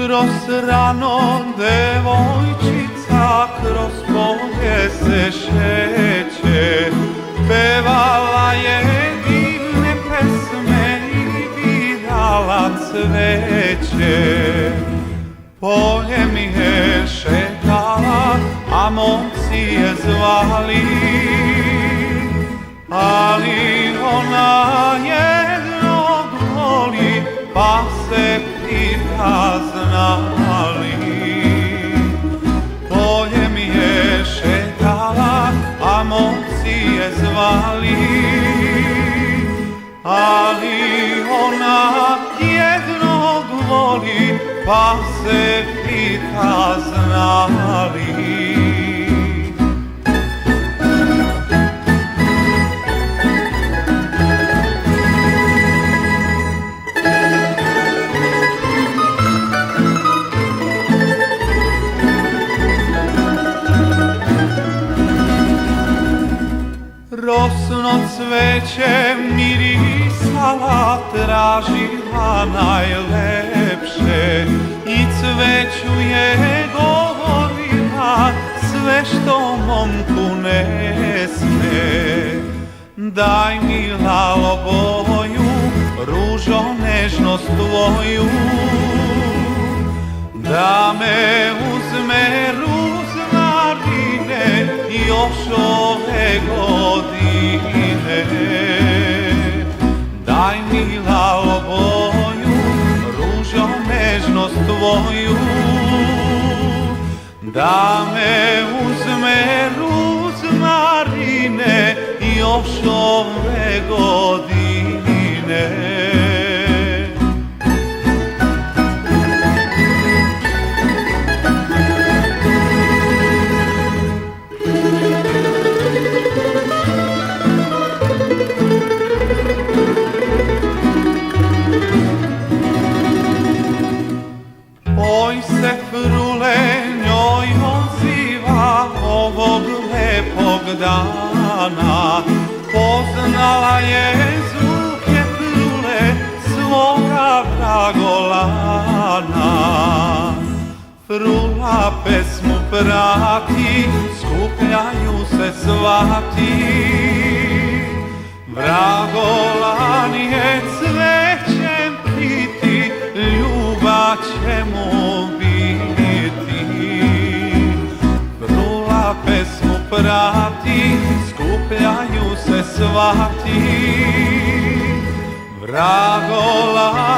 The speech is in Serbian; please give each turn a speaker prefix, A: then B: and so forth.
A: Kroz rano devojčica, kroz polje se šeće, pevala je divne pesme i birala cveće. Poljem je šetala, a momci je zvali, ali ona jednog voli, pa se pita zna li. Poljem je šetala, a momci je zvali, ali ona jednog voli, pa se pita zna li. Rosno cveće mirisala, tražila najlepše i cveću je govorila sve što momku ne sme. Daj mi lalo boju, ružo nežnost tvoju, da me uzme Ruzmarine još ove godine. Daj mi lalo boju, ružo nežnost tvoju, da me uzme Ruzmarine još ove godine. Oj se frule njoj odziva ovog lepog dana, poznala je zvuke frule svoga vragolana. Frula pesmu prati, skupljaju se svati, vragolan je cvećem piti, ljubav će mu biti. Frula pesmu prati, skupljaju se svati, vragolan